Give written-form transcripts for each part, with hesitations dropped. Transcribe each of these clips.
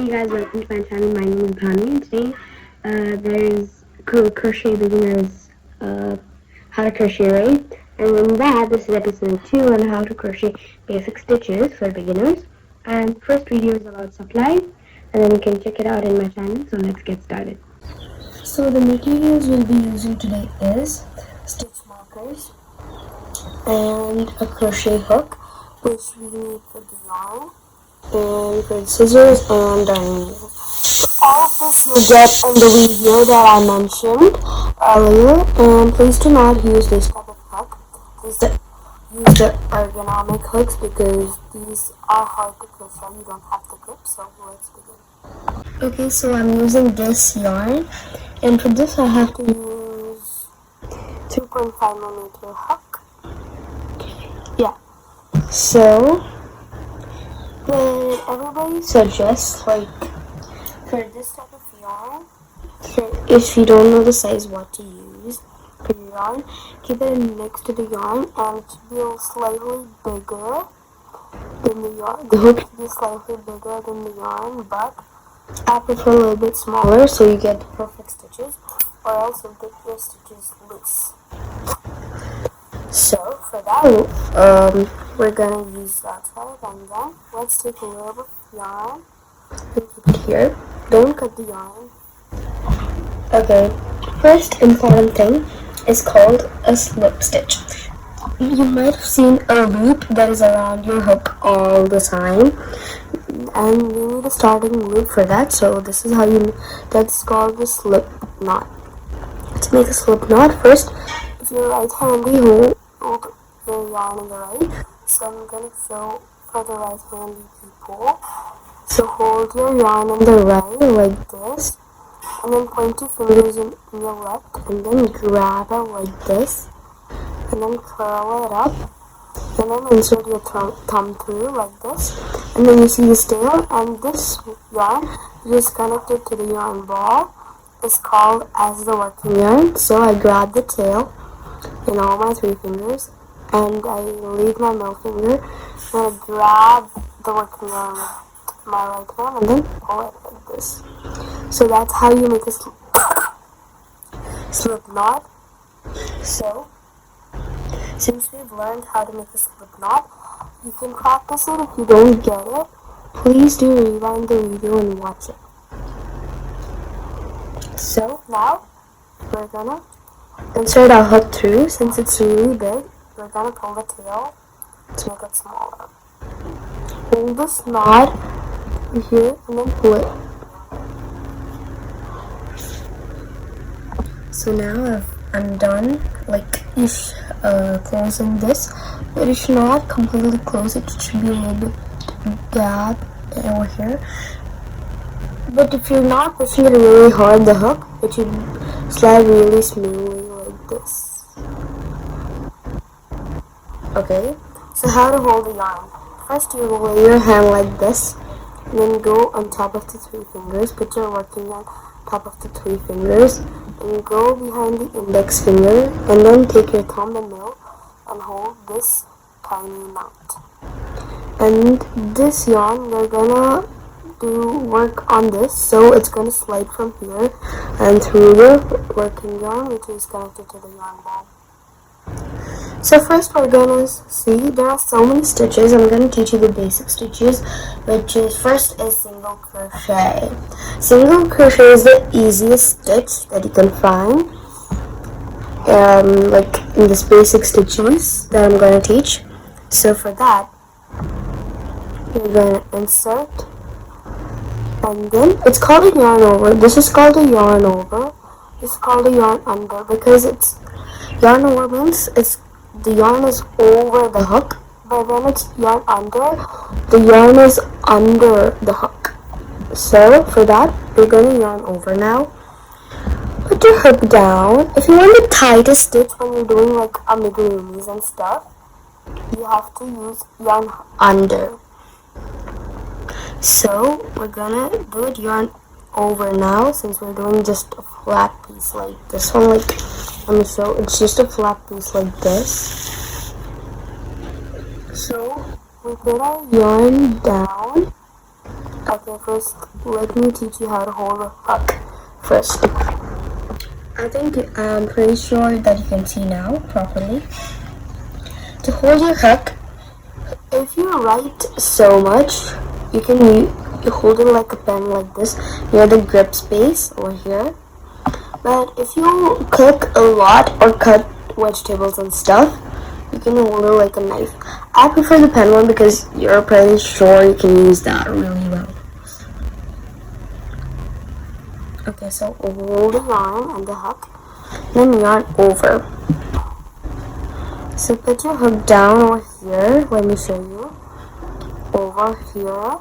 Hey guys, welcome to my channel. My name is Bhanu, and today there's crochet beginners how to crochet, right? And in that, this is episode 2 on how to crochet basic stitches for beginners. And first video is about supply, and then you can check it out in my channel. So let's get started. So the materials we'll be using today is stitch markers and a crochet hook, which we need for the yarn, and for the scissors and darning needle. All of this you'll get in the video that I mentioned earlier, and please do not use this type of hook. Use the ergonomic hooks because these are hard to crochet. You don't have the grip, so let's begin. Okay, so I'm using this yarn, and for this I have to use 2.5mm hook. Yeah. So when everybody suggests, like, for this type of yarn, if you don't know the size what to use for your yarn, keep it next to the yarn, and it should be slightly bigger than the yarn. The hook should be slightly bigger than the yarn, but I prefer a little bit smaller so you get the perfect stitches, or else you'll get your stitches loose. So for that, we're gonna use that side, and then let's take a little bit of yarn and keep it here. Don't cut the yarn. Okay, first important thing is called a slip stitch. You might have seen a loop that is around your hook all the time, and you need a starting loop for that. So this is how that's called the slip knot. To make a slip knot, first, if you're right-handy, hold your yarn in the right. So I'm gonna show for the right-handy people. So hold your yarn in the right like this, and then point your fingers in your left, and then grab it like this, and then curl it up, and then insert your thumb through like this, and then you see the tail, and this yarn is connected to the yarn ball is called as the working yarn. So I grab the tail in all my 3 fingers, and I leave my middle finger, and I grab the working yarn with my right hand, and then pull it like this. So that's how you make a slip knot. So since we've learned how to make a slip knot, you can practice it. If you don't get it, please do rewind the video and watch it. So now we're gonna insert our hook through. Since it's really big, we're gonna pull the tail to make it smaller. Hold this knot here and then pull it. So now I'm done, like, closing this, but it should not completely close it. It should be a little bit gap over here. But if you're not pushing it really hard, the hook, it should slide really smoothly like this. Okay, so how to hold the yarn. First you will lay your hand like this, and then go on top of the 3 fingers. Put your working yarn on top of the 3 fingers, and go behind the index finger, and then take your thumb and middle and hold this tiny knot. And this yarn, we're gonna do work on this, so it's gonna slide from here and through your working yarn, which is connected to the yarn ball. So first we're gonna see there are so many stitches. I'm gonna teach you the basic stitches, which is first is single crochet. Single crochet is the easiest stitch that you can find, like in this basic stitches that I'm gonna teach. So for that, you're gonna insert, and then it's called a yarn over. This is called a yarn over. This is called a yarn under because it's yarn over means the yarn is over the hook, but when it's yarn under, the yarn is under the hook. So for that, we're gonna yarn over now. Put your hook down. If you want to tighten a stitch when you're doing like amigurumis and stuff, you have to use yarn under. So we're gonna do it yarn over now, since we're doing just a flat piece like this one. Like, let me show. It's just a flat piece like this. So we put our yarn down, Okay, first let me teach you how to hold a hook first. I'm pretty sure that you can see now properly. To hold your hook, if you write so much, you hold it like a pen like this near the grip space over here. But if you cook a lot or cut vegetables and stuff, you can hold it like a knife. I prefer the pen one because you're pretty sure you can use that really well. Okay, so hold the yarn and the hook, then yarn over. So put your hook down over here. Let me show you. Over here,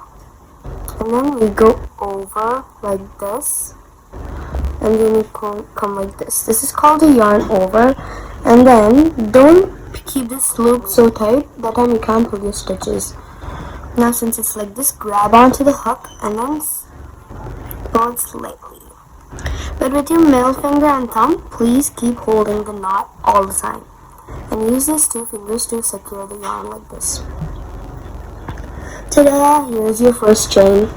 and then we go over like this, and then you come like this. This is called a yarn over. And then don't keep this loop so tight that time you can't pull your stitches. Now since it's like this, grab onto the hook and then pull it slightly. But with your middle finger and thumb, please keep holding the knot all the time. And use these two fingers to secure the yarn like this. Ta-da! Here's your first chain.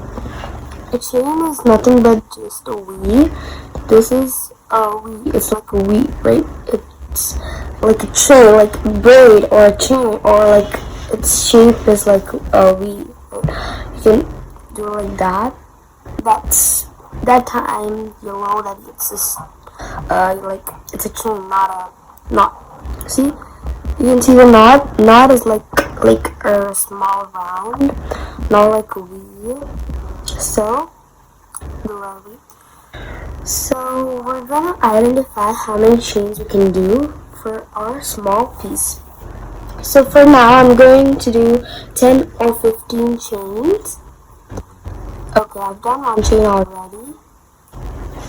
A chain is nothing but just a weave. This is a weave. It's like a weave, right? It's like a chain, like a braid or a chain, or like its shape is like a weave. You can do it like that. That time you'll know that it's just like it's a chain, not a knot. See? You can see the knot. Knot is like a small round, not like a weave. So, the letter V. So we're gonna identify how many chains we can do for our small piece. So for now, I'm going to do 10 or 15 chains. Okay, I've done one chain already.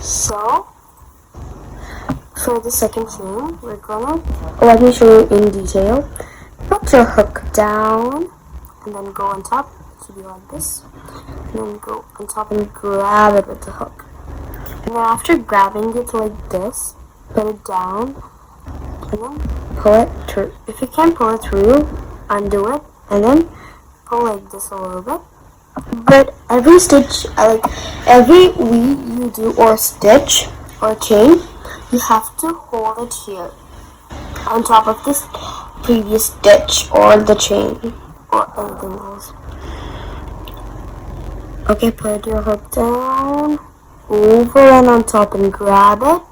So for the second chain, we're gonna, let me show you in detail. Put your hook down and then go on top. It should be like this. And then go on top and grab it with the hook. And then after grabbing it like this, put it down and then pull it through. If you can't pull it through, undo it and then pull like this a little bit. But every stitch, like every weave you do or stitch or chain, you have to hold it here on top of this previous stitch or the chain or anything else. Okay, put your hook down, over and on top and grab it,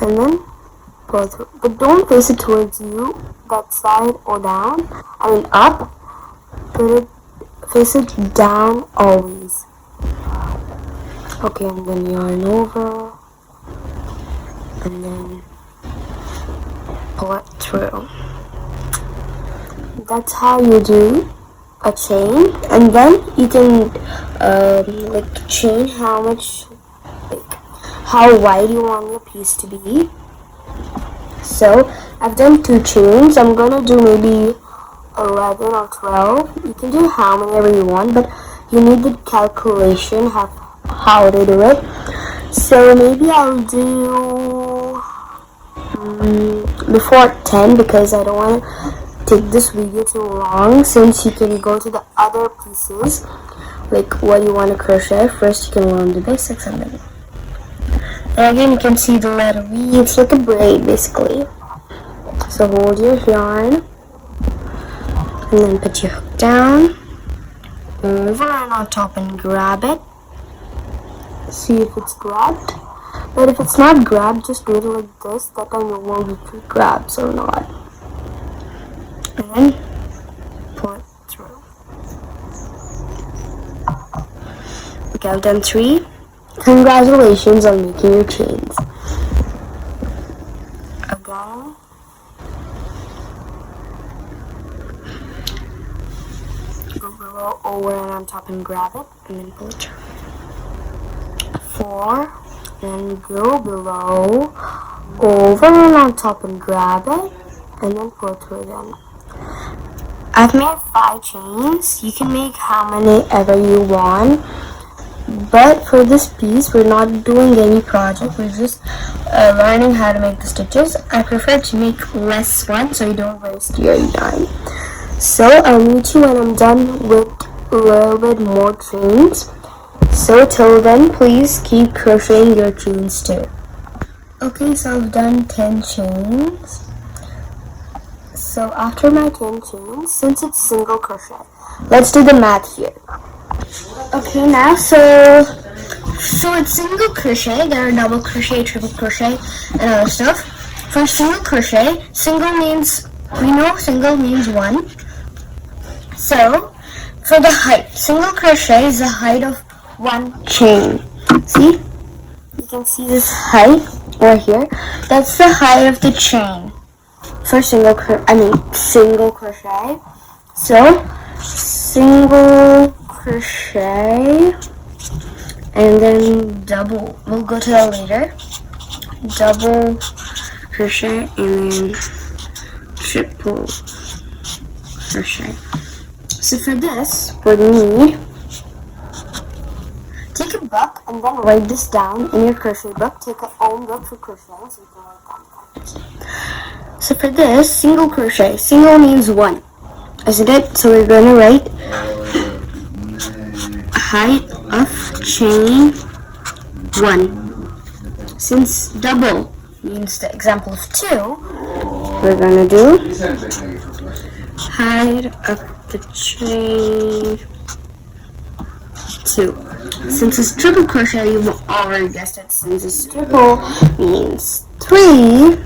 and then pull through. But don't face it towards you, that side or down, up. Face it down always. Okay, and then yarn over, and then pull it through. That's how you do a chain, and then you can chain how wide you want your piece to be. So I've done 2 chains. I'm gonna do maybe 11 or 12. You can do how many ever you want, but you need the calculation how to do it. So maybe I'll do before 10 because I don't want to take this video too long, since you can go to the other pieces like what you want to crochet. First you can learn the basics and then again you can see the letter V. It's like a braid basically. So hold your yarn and then put your hook down, over and on top and grab it. See if it's grabbed. But if it's not grabbed, just do it like this. That time you won't know if it grabs or not. And then pull it through. Okay, I've done 3. Congratulations on making your chains. Again. Go below, over and on top and grab it, and then pull it through. 4. Then go below, over and on top and grab it, and then pull it through again. I've made 5 chains. You can make how many ever you want. But for this piece, we're not doing any project. We're just learning how to make the stitches. I prefer to make less ones so you don't waste your time. So I'll meet you when I'm done with a little bit more chains. So till then, please keep crocheting your chains too. Okay, so I've done 10 chains. So after my 10 chains, since it's single crochet, let's do the math here. Okay, now so it's single crochet. There are double crochet, triple crochet, and other stuff. For single crochet, single means, we know single means 1. So for the height, single crochet is the height of 1 chain. See? You can see this height right here. That's the height of the chain for single crochet. So single crochet and then double. We'll go to that later. Double crochet and then triple crochet. So for this, we need, take a book and then write this down in your crochet book. Take your own book for crocheting so you can write down the numbers. So for this, single crochet. Single means 1, isn't it? So we're going to write height of chain 1. Since double means the example of 2, we're going to do height of the chain 2. Since it's triple crochet, you've already guessed it. Since it's triple means 3.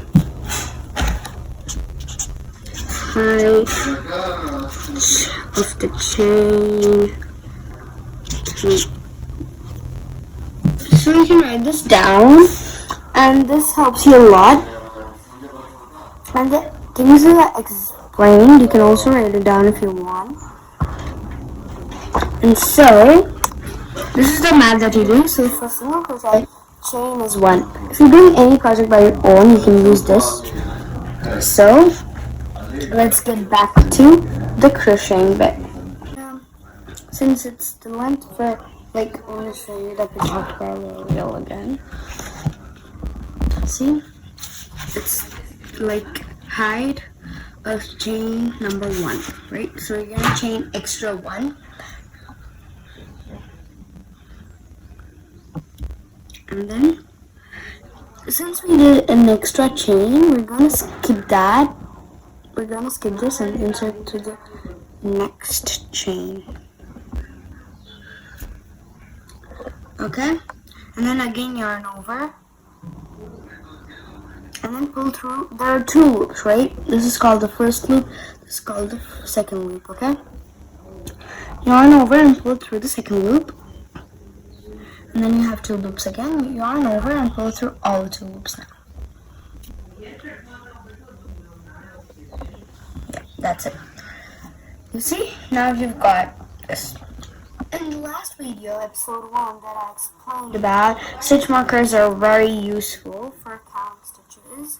Height of the chain 3. So you can write this down, and this helps you a lot. And the things that I explained, you can also write it down if you want. And so this is the math that you do. So for single crochet, chain is 1. If you're doing any project by your own, you can use this. So let's get back to the crocheting bit. Since it's the length for, like, I'm going to show you the project parallel again. See? It's like height of chain number 1, right? So you're going to chain extra 1. And then, since we did an extra chain, we're going to skip that. We're going to skip this and insert to the next chain. Okay? And then again yarn over. And then pull through. There are 2 loops, right? This is called the first loop. This is called the second loop, okay? Yarn over and pull through the second loop. And then you have 2 loops again. Yarn over and pull through all the 2 loops now. Yeah, that's it. You see? Now you've got this. In the last video, episode 1, that I explained about, stitch markers are very useful for counting stitches.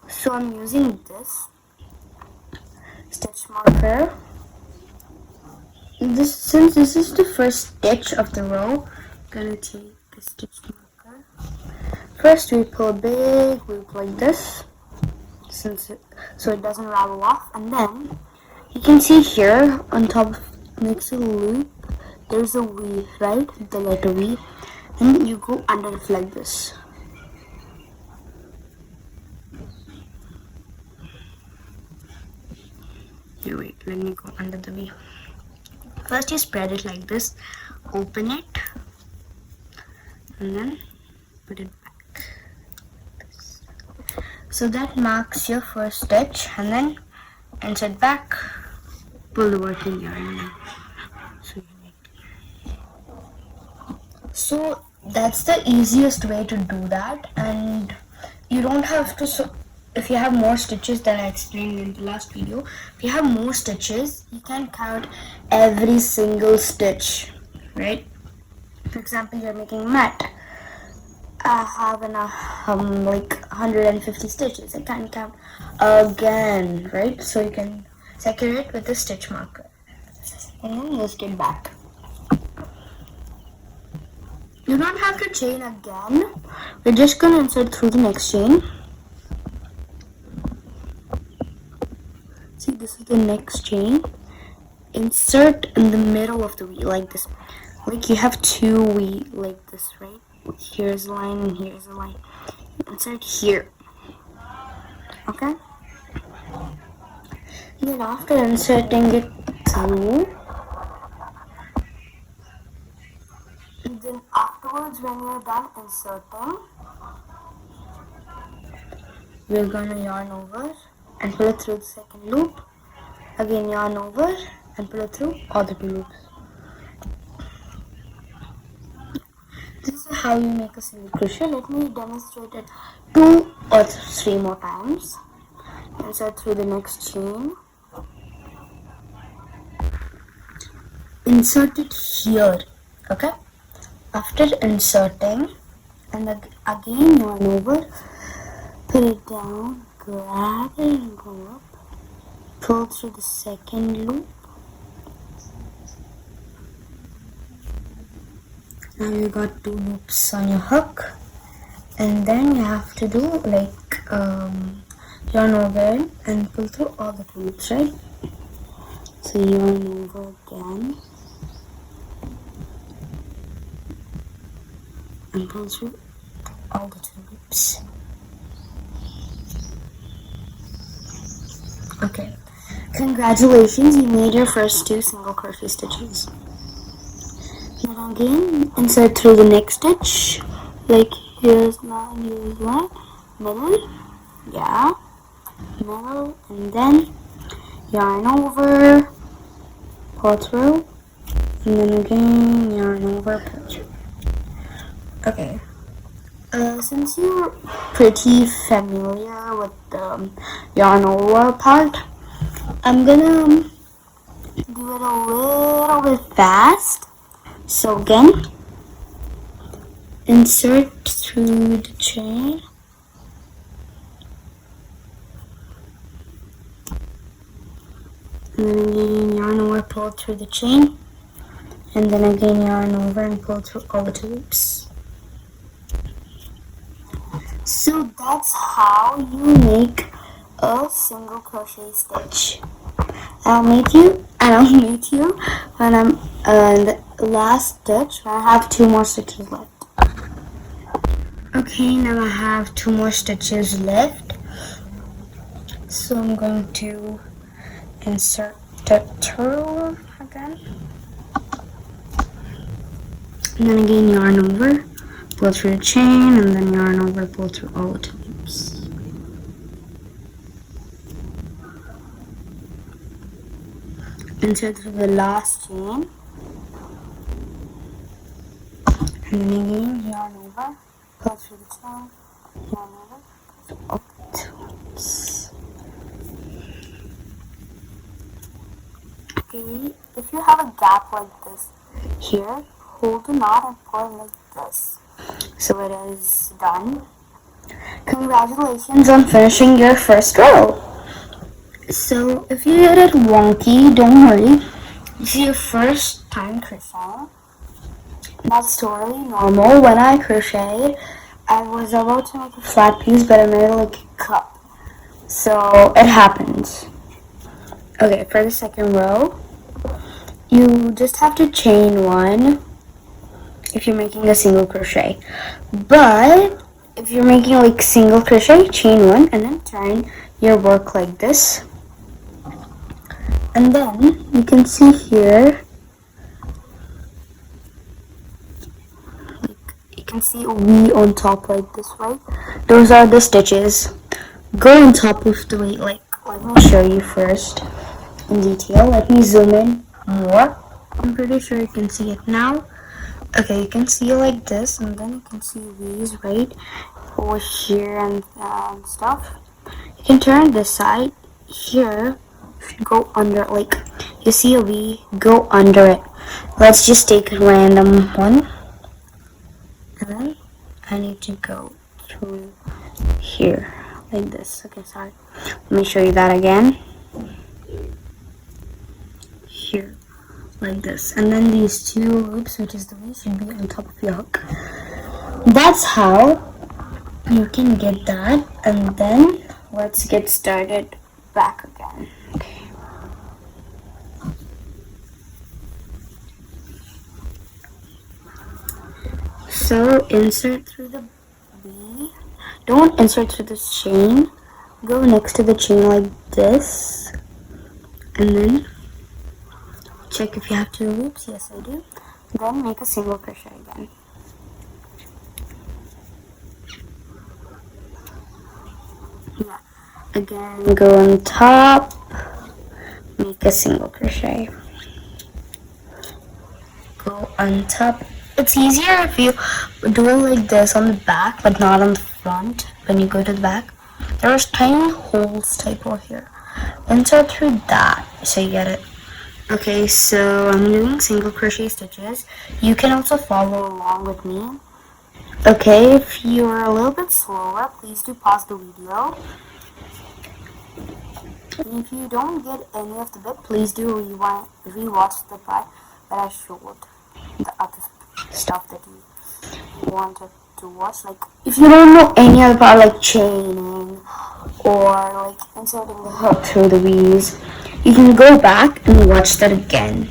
So I'm using this stitch marker. Since this is the first stitch of the row, I'm gonna take the stitch marker. First we pull a big loop like this, so it doesn't ravel off, and then you can see here on top next to the loop there's a V, right? The letter V, and you go under it like this. Here, wait, let me go under the V. First you spread it like this, open it, and then put it back. So that marks your first stitch, and then insert back, pull the working yarn now. So that's the easiest way to do that, and you don't have to, if you have more stitches than I explained in the last video, if you have more stitches, you can count every single stitch, right? For example, you're making a mat. I have like 150 stitches. I can count again, right? So you can secure it with a stitch marker, and then just get back. You don't have to chain again. We're just going to insert through the next chain. See, this is the next chain. insert in the middle of the wheel like this. Like you have two wheels like this, right? Here's a line and here's a line. Insert here. Okay? And then after inserting it through, and then afterwards when you're done inserting, we're gonna yarn over and pull it through the second loop. Again yarn over and pull it through all the two loops. This is how you make a single crochet. Let me demonstrate it 2 or 3 more times. Insert through the next chain. Insert it here. Okay? After inserting, and again yarn over, put it down, grab it and go up, pull through the second loop. Now you got 2 loops on your hook, and then you have to do like yarn over and pull through all the 2 loops, right? So yarn over again and pull through all the 2 loops. Okay, congratulations, you made your first 2 single crochet stitches. Now again, insert through the next stitch, like here's one, middle, yeah, middle, and then yarn over, pull through, and then again yarn over, pull through. Okay, since you're pretty familiar with the yarn over part, I'm gonna do it a little bit fast. So again, insert through the chain, and then again yarn over, pull through the chain, and then again yarn over and pull through all the 2 loops. So that's how you make a single crochet stitch. I'll meet you when I'm in the last stitch, when I have 2 more stitches left. Okay, now I have 2 more stitches left, so I'm going to insert the through again, and then again yarn over, pull through the chain, and then yarn over, pull through all the 2 loops. Insert through the last chain, and then again yarn over, pull through the chain, yarn over, pull through all the 2 loops. Okay, if you have a gap like this here, hold the knot and pull it like this. So it is done. Congratulations on finishing your first row. So if you get it wonky, don't worry. This is your first time crocheting. That's totally normal. When I crocheted, I was about to make a flat piece, but I made it like a cup. So it happens. Okay, for the second row, you just have to chain 1 if you're making a single crochet. But if you're making like single crochet, chain 1 and then turn your work like this. And then you can see here, you can see a V on top like this, right? Those are the stitches. Go on top of the V, like, let me show you first in detail. Let me zoom in more. I'm pretty sure you can see it now. Okay, you can see like this, and then you can see V's right over here and stuff. You can turn this side here. Go under, like you see a V, go under it. Let's just take a random one, and then I need to go through here like this. Okay, sorry, let me show you that again. Here like this, and then these 2 loops, which is the V, should be on top of your hook. That's how you can get that. And then let's get started back again. Okay. So insert through the V. Don't insert through the chain. Go next to the chain like this. And then check if you have 2 loops. Yes, I do. Then make a single crochet again. Yeah. Again, go on top. Make a single crochet. Go on top. It's easier if you do it like this on the back, but not on the front. When you go to the back, there's tiny holes type over here. Insert through that, so you get it. Okay, so I'm doing single crochet stitches. You can also follow along with me. Okay, if you're a little bit slower, please do pause the video. And if you don't get any of the bit, please do rewatch the part that I showed. The other stuff that you wanted to watch. Like, if you don't know any other part, like chaining or like inserting the hook through the V's, you can go back and watch that again.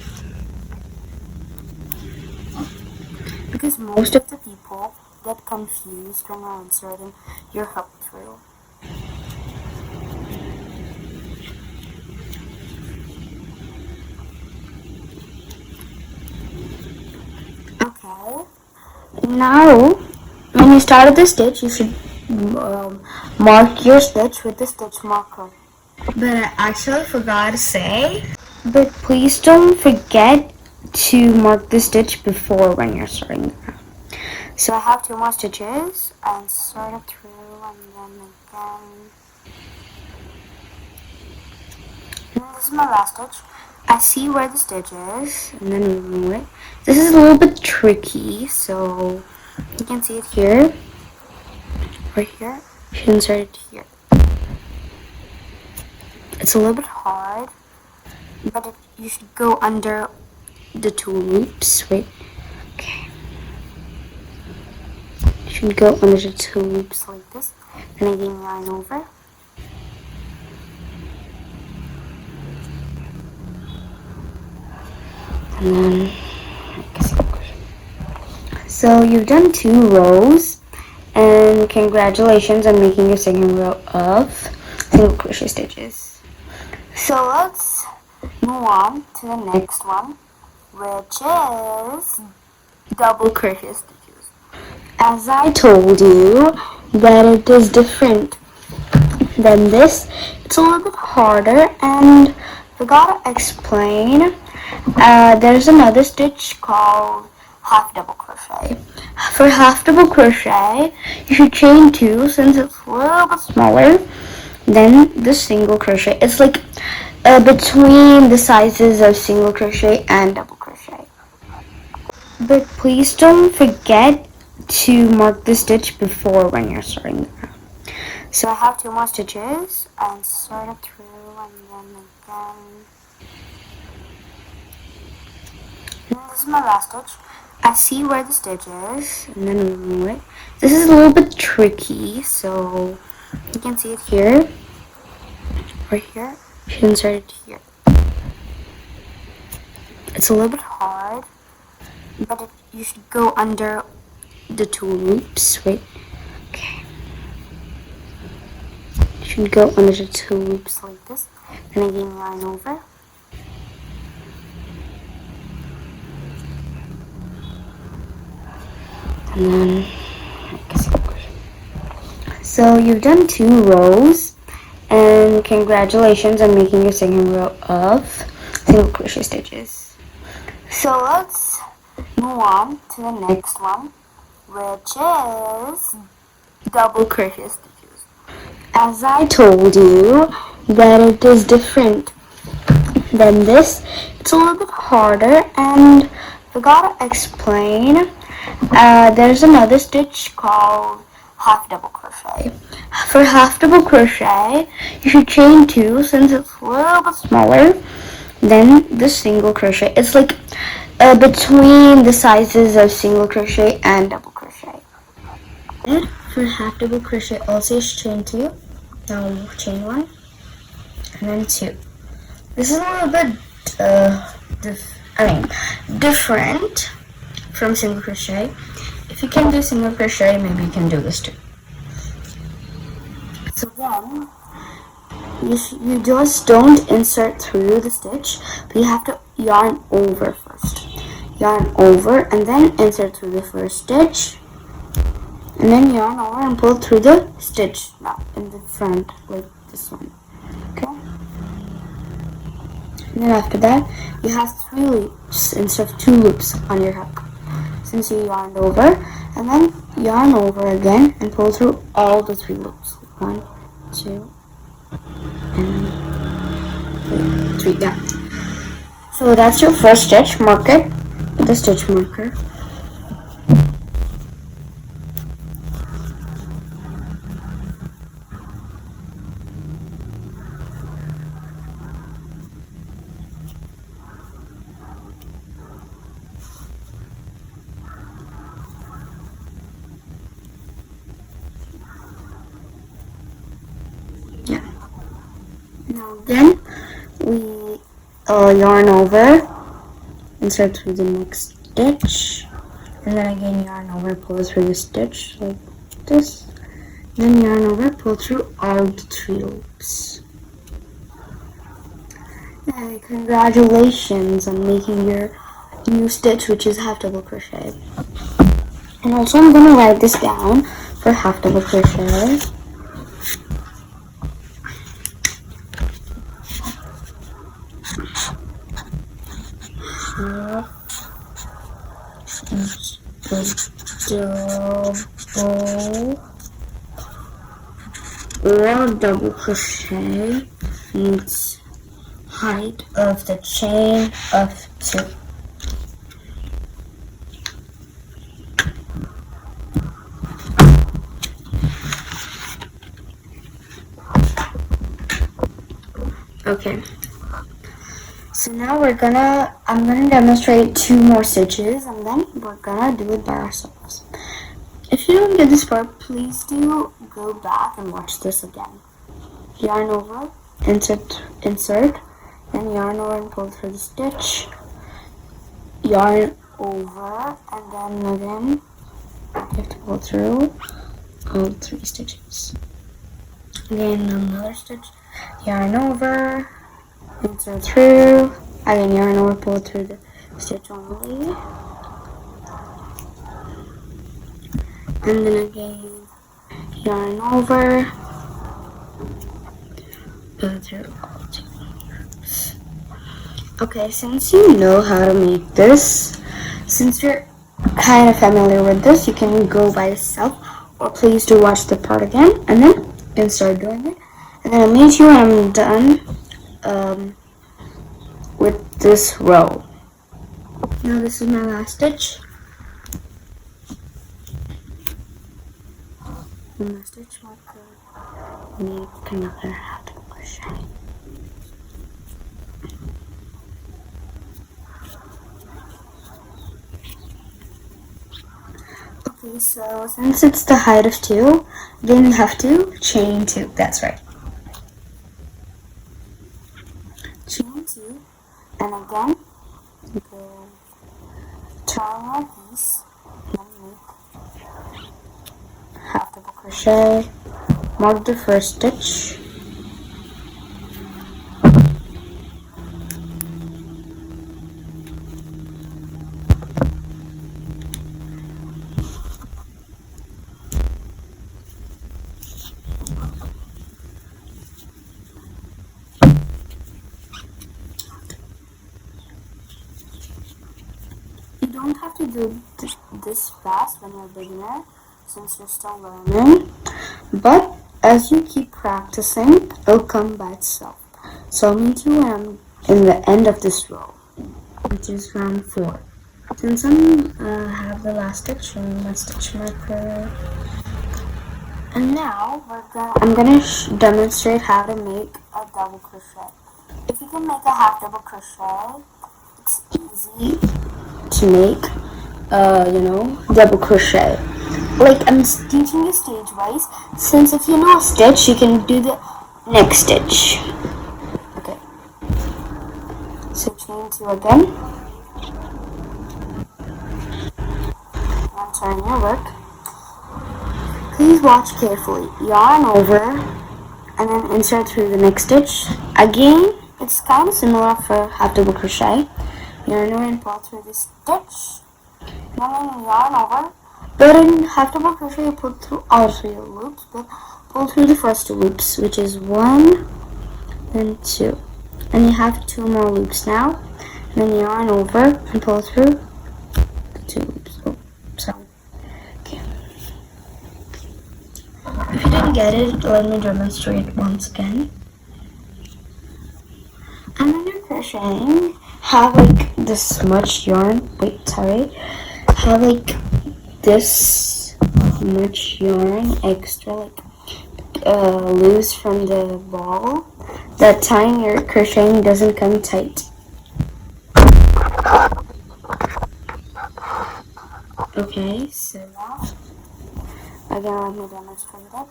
Because most of the people get confused when you're inserting your hook through. Okay. Now, when you started the stitch, you should mark your stitch with the stitch marker. But I actually forgot to say, but please don't forget to mark the stitch before when you're starting the round. So I have 2 more stitches and insert it through and then again. And this is my last stitch. I see where the stitch is and then remove it. This is a little bit tricky, so you can see it here, right here. You should insert it here. It's a little bit hard, but you should go under the 2 loops. Wait, okay. You should go under the 2 loops like this, and again yarn over. And then so you've done 2 rows, and congratulations on making your second row of single crochet stitches. So let's move on to the next one, which is double crochet stitches. As I told you that it is different than this, it's a little bit harder, and forgot to explain. There's another stitch called half double crochet. For half double crochet, you should chain 2 since it's a little bit smaller than the single crochet. It's like between the sizes of single crochet and double crochet. But please don't forget to mark the stitch before when you're starting the round. So I have 2 more stitches and insert it through and then again. And this is my last stitch. I see where the stitch is and then remove it. This is a little bit tricky, so you can see it here, right here. You should insert it here. It's a little bit hard, but you should go under the 2 loops. Wait, okay. You should go under the 2 loops like this, and again yarn over. And then, so you've done 2 rows, and congratulations on making your second row of single crochet stitches. So let's move on to the next one, which is double crochet stitches. As I told you that it is different than this, it's a little bit harder, and forgot to explain. There's another stitch called half double crochet. For half double crochet, you should chain 2 since it's a little bit smaller than the single crochet. It's like between the sizes of single crochet and double crochet. And for half double crochet, also chain 2. Now chain 1 and then 2. This is a little bit different from single crochet. If you can do single crochet, maybe you can do this too. So then, you just don't insert through the stitch, but you have to yarn over first. Yarn over and then insert through the first stitch, and then yarn over and pull through the stitch now in the front, like this one. Okay? And then after that, you have 3 loops instead of 2 loops on your hook, since you yarned over, and then yarn over again and pull through all the 3 loops. 1, 2, and 3. Yeah. So that's your first stitch. Mark it with a stitch marker. Yeah. Now then, we yarn over, insert through the next stitch, and then again yarn over, pull through the stitch like this, then yarn over, pull through all the 3 loops. And congratulations on making your new stitch, which is half double crochet. And also I'm going to write this down for half double crochet. Half double crochet means height of the chain of 2. Okay. So now I'm gonna demonstrate 2 more stitches, and then we're gonna do it by ourselves. If you don't get this part, please do go back and watch this again. Yarn over, insert, then yarn over and pull through the stitch. Yarn over, and then again, you have to pull through all 3 stitches. Again, another stitch, yarn over, insert through, again yarn over, pull through the stitch only, and then again yarn over, pull through all 2 loops. Okay, since you know how to make this, since you're kind of familiar with this, you can go by yourself, or please do watch the part again and then start doing it, and then I'll meet you when I'm done with this row. Now this is my last stitch. And my stitch marker needs another half double crochet. Okay, so since it's the height of 2, then you have to chain 2. That's right. Chain 2, and again, go turn your piece, and make half double crochet, mark the first stitch, you don't have to do this fast when you're a beginner, since you're still learning, but as you keep practicing, it'll come by itself. So I'll meet you when I'm in the end of this row, which is round 4. Since I have the last stitch and my stitch marker, and now I'm gonna demonstrate how to make a double crochet. If you can make a half double crochet, it's easy to make double crochet. Like, I'm teaching you stage wise, since if you know a stitch, you can do the next stitch. Okay, so chain 2 again, and turn your work. Please watch carefully. Yarn over and then insert through the next stitch. Again, it's kind of similar for half double crochet. Yarn over and pull through the stitch. Then yarn over. But in half double crochet, you pull through all 3 loops, but pull through the first 2 loops, which is 1 and 2. And you have 2 more loops now. And then yarn over and pull through the 2 loops. Oh, sorry. Okay. If you didn't get it, let me demonstrate once again. And when you're crocheting, have like this much yarn. Have like this much yarn extra, like loose from the ball. That time your crocheting doesn't come tight. Okay, so now again let me demonstrate it.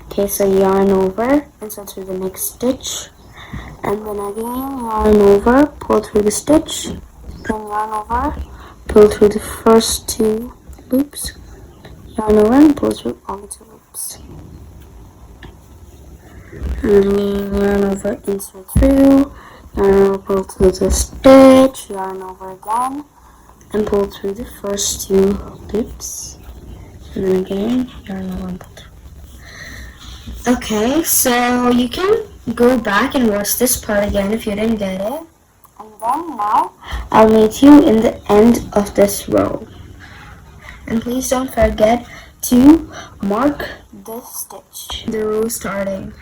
Okay, so yarn over, insert through the next stitch, and then again yarn over, pull through the stitch, then yarn over, pull through the first 2 loops, yarn over and pull through all the 2 loops. And then yarn over, insert through, yarn over, pull through the stitch, yarn over again, and pull through the first 2 loops. And then again, yarn over and pull through. Okay, so you can go back and watch this part again if you didn't get it. And then now, I'll meet you in the end of this row. And please don't forget to mark this stitch, the row starting.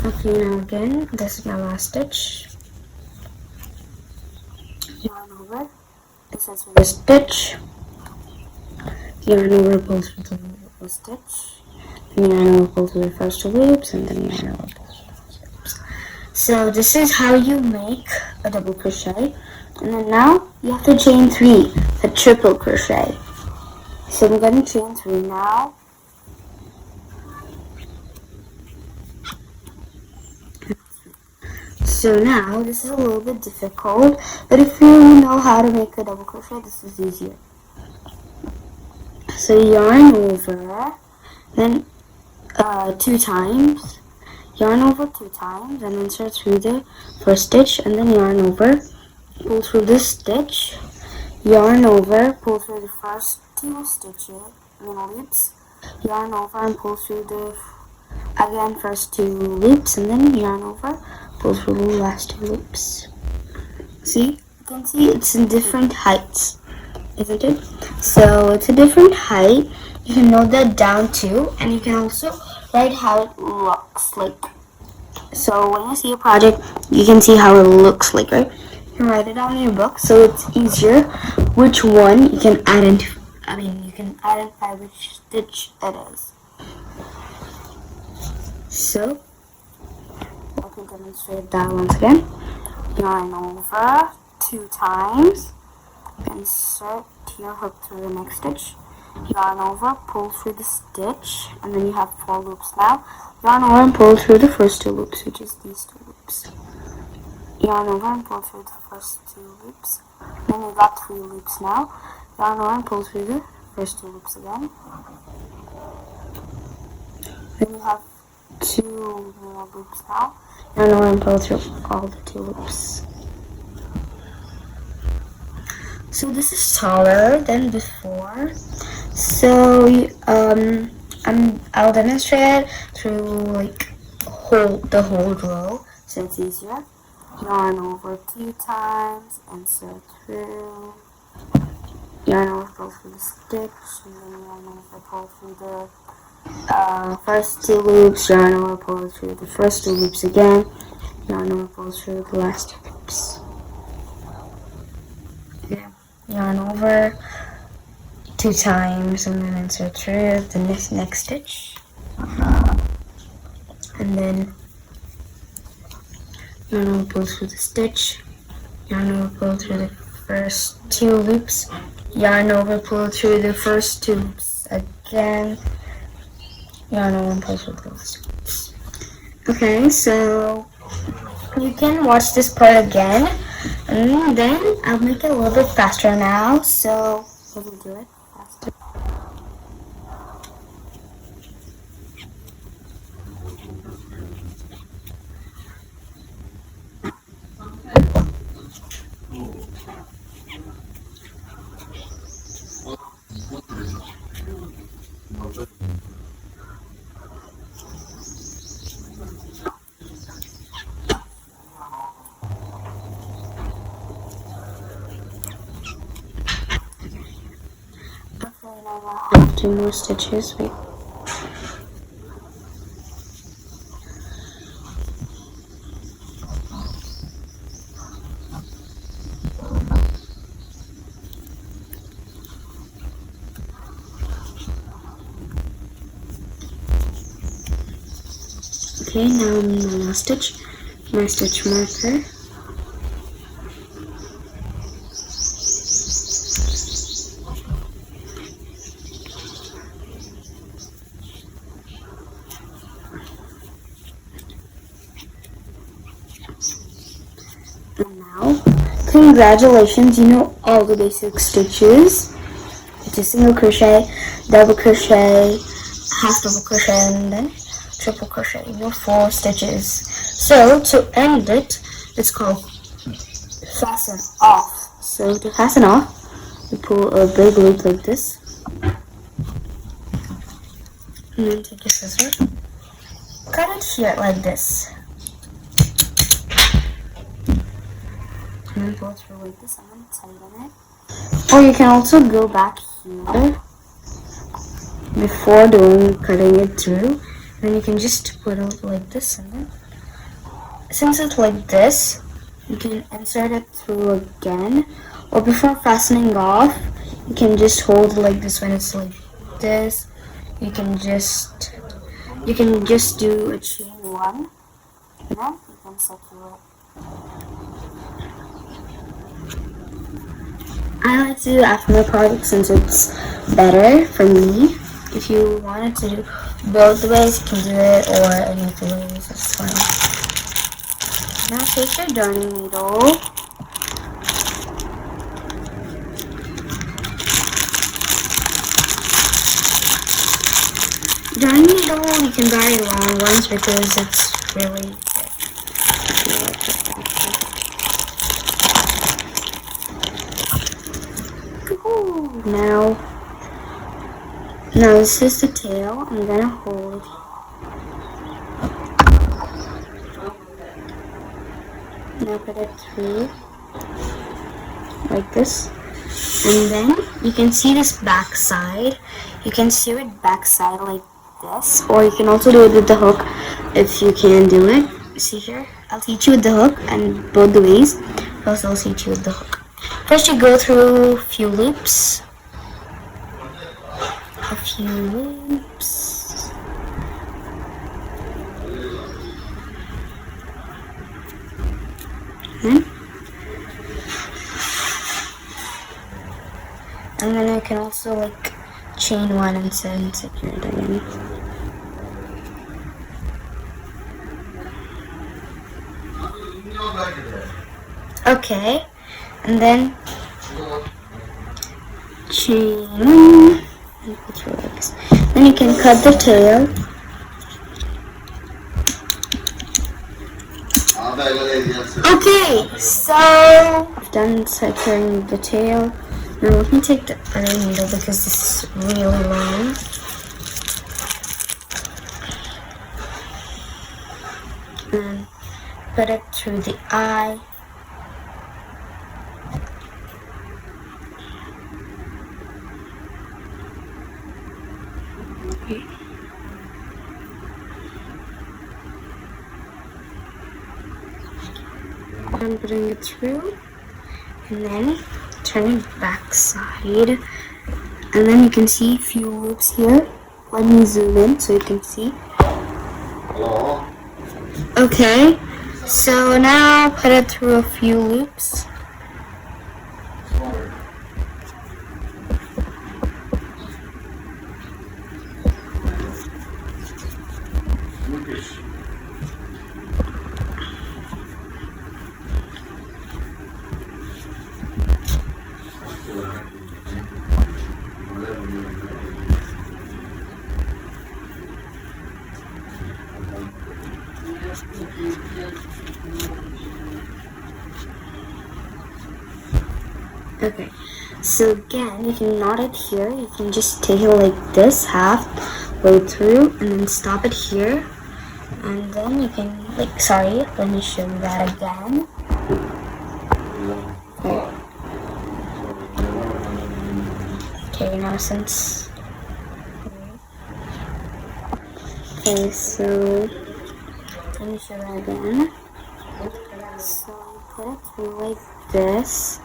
Okay, now again, this is my last stitch. Yarn over, insert through the stitch, yarn over, pull through the stitch, and yarn over, pull through the first 2 loops, and then yarn over, pull through the first 2 loops. So this is how you make a double crochet. And then now you have to chain 3, a triple crochet. So I'm going to chain 3 now. So now this is a little bit difficult, but if you know how to make a double crochet, this is easier. So yarn over, then 2 times, yarn over 2 times, and insert through the first stitch, and then yarn over, pull through this stitch, yarn over, pull through the first 2 stitches, loops, yarn over and pull through the again first 2 loops, and then yarn over, pull through the last 2 loops. See, you can see it's in different heights, isn't it? So it's a different height. You can note that down too, and you can also write how it looks like. So when you see a project, you can see how it looks like, right? You can write it down in your book, so it's easier which one you can identify. You can identify which stitch it is. So I can demonstrate that once again. Yarn over 2 times, insert your hook through the next stitch, yarn over, pull through the stitch, and then you have 4 loops now. Yarn over and pull through the first 2 loops, which is these 2 loops. Yarn over and pull through the first 2 loops. Then you got 3 loops now. Yarn over and pull through the first 2 loops again. Then you have 2 more loops now. Yarn over and pull through all the 2 loops. So this is taller than before. So I'll demonstrate through like the whole row, so it's easier. Yarn over 2 times, insert through. Yarn over, pull through the stitch, and then yarn over, pull through the first 2 loops. Yarn over, pull through the first 2 loops again. Yarn over, pull through the last 2 loops. Yeah. Yarn over 2 times, and then insert through the next stitch, and then yarn over, pull through the stitch, yarn over, pull through the first 2 loops, yarn over, pull through the first 2 loops again, yarn over and pull through the last 2 loops. Okay, so you can watch this part again, and then I'll make it a little bit faster now. So Let me do it faster. Okay, now I have 2 more stitches. Wait. Okay, now I'm in my last stitch. My stitch marker. And now, congratulations, you know all the basic stitches. It's a single crochet, double crochet, half double crochet, and then triple crochet. You know 4 stitches. So to end it, it's called fasten off. So to fasten off, you pull a big loop like this, and then take your scissors, cut it here like this, and then go through like this, and then tighten it. Or you can also go back here before cutting it through, and you can just put it like this, and then since it's like this, you can insert it through again, or before fastening off, you can just hold it like this. When it's like this, you can just do a chain 1, and then you can secure it. I like to do after my project since it's better for me. If you wanted to do both ways, you can do it, or any of the ways, it's fine. Now take your darning needle, you can buy long ones because it's really thick. Now this is the tail. I'm gonna hold. Now put it through like this, and then you can see this back side. You can sew it back side like this, or you can also do it with the hook if you can do it. See here, I'll teach you with the hook, and both the ways I'll teach you with the hook. First you go through a few loops, and then I can also like chain 1 and secure it again. Okay, and then chain 1 and put your legs. Then you can cut the tail. Okay, so I've done securing the tail. Now let me take the other needle because this is really long. And put it through the eye. I'm putting it through, and then turn it back side, and then you can see a few loops here. Let me zoom in so you can see. Hello. Okay, so now put it through a few loops. Okay, so again, if you knot it here, you can just take it like this, half way through, and then stop it here, and then you can, like, sorry, let me show you that again. Okay, now since, okay, so, let me show that again. So you put it through like this,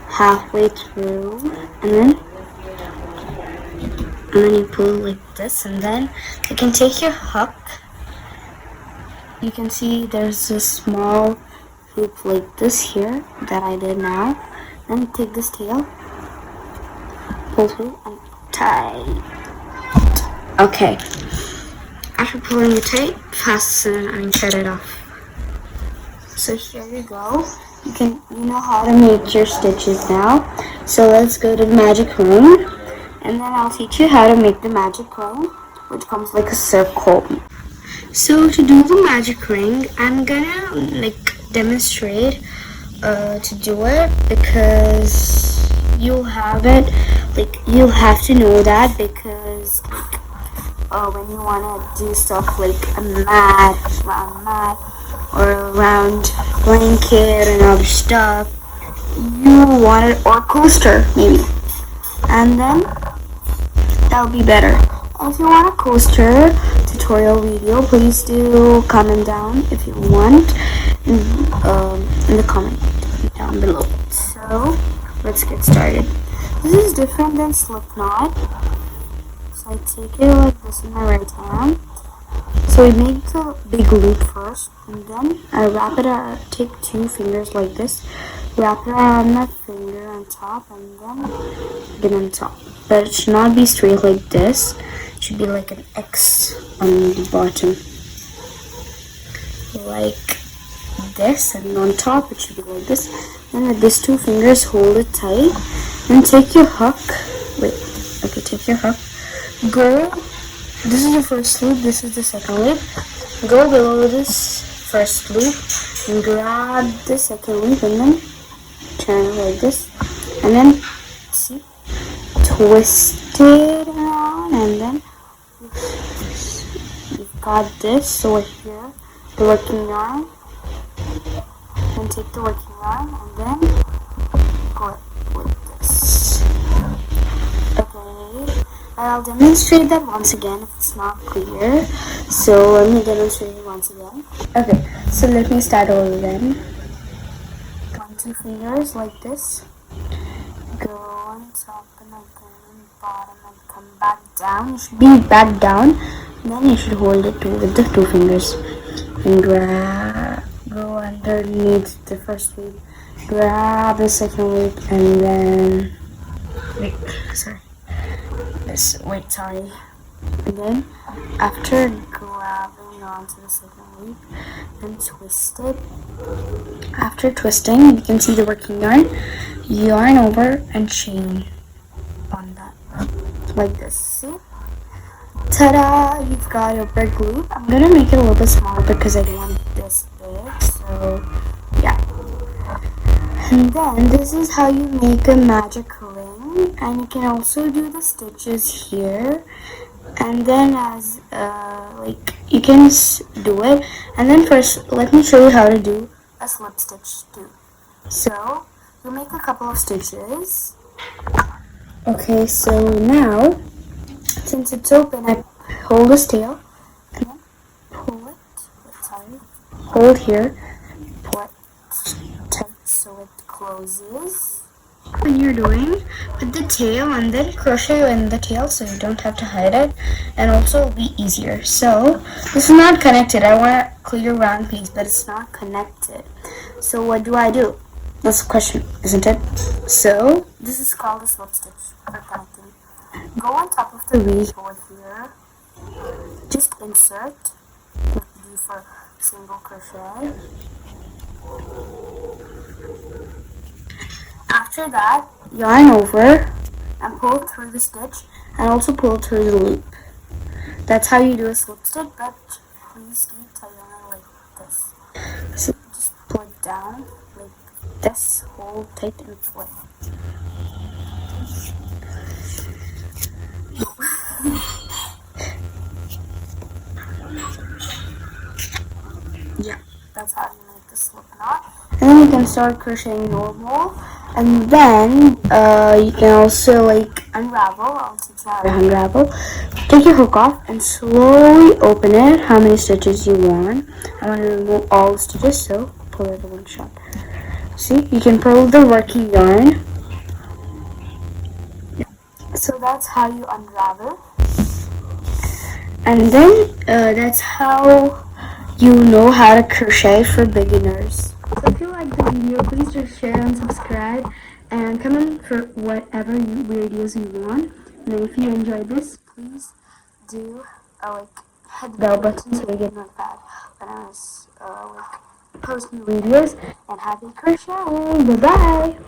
halfway through, and then you pull like this, and then you can take your hook. You can see there's a small hoop like this here that I did now. Then take this tail, pull through, and tie. Okay. After pulling it tight, fasten and cut it off. So here you go. You know how to make your stitches now. So let's go to the magic ring, and then I'll teach you how to make the magic ring, which comes like a circle. So to do the magic ring, I'm gonna like demonstrate to do it, because you'll have it, like you'll have to know that, because when you wanna do stuff like a mat, or around blanket and other stuff, you want it, or coaster maybe, and then that'll be better. If you want a coaster tutorial video, please do comment down if you want in the comment down below. So let's get started. This is different than slip knot. So I take it like this in my right hand. So we make the big loop first, and then I wrap it around, take 2 fingers like this, wrap it around my finger on top, and then get on top. But it should not be straight like this. It should be like an X on the bottom. Like this, and on top it should be like this. And with these 2 fingers, hold it tight, and take your hook. Take your hook. Go. This is the first loop, this is the second loop. Go below this first loop and grab the second loop, and then turn it like this, and then see, twist it around, and then you've got this. So here, the working yarn, and take the working yarn, and then go like this. Okay. I'll demonstrate that once again if it's not clear. So let me demonstrate it once again. Okay, so let me start over again. 1, 2 fingers like this. Go on top and then bottom and come back down. You should be back down. Then you should hold it with the 2 fingers. And go underneath the first loop. Grab the second loop, and then sorry. And then after grabbing onto the second loop, then twist it. After twisting, you can see the working yarn over and chain on that, like this. See? Ta-da! You've got a big loop. I'm gonna make it a little bit smaller because I don't want this big. So yeah. And then this is how you make a magic ring, and you can also do the stitches here, and then as you can do it. And then first let me show you how to do a slip stitch too. So you make a couple of stitches. Okay, so now since it's open, I hold this tail and then pull it. Hold here, pull it tight so it closes. When you're doing, put the tail and then crochet in the tail so you don't have to hide it, and also it'll be easier. So this is not connected. I want to clear round piece, but it's not connected. So what do I do? That's the question, isn't it? So this is called a slip stitch for connecting. Go on top of the weave over here. Just insert. Like you do for single crochet. After that, yarn over and pull through the stitch, and also pull through the loop. That's how you do a slip stitch, but please do tie yarn like this. pull it down like this, hold tight and flip. Yeah, that's how you make the slip knot. And then you can start crocheting normal. And then you can also like unravel. I'll teach you how to unravel. Take your hook off and slowly open it. How many stitches you want? I want to remove all the stitches, so pull it in one shot. See, you can pull the working yarn. So that's how you unravel. And then that's how you know how to crochet for beginners. So if you like the video, please just share and subscribe and comment for whatever videos you want. And then if you enjoyed this, please do hit the bell button so you get notified when I post new videos. And happy crocheting! Bye bye!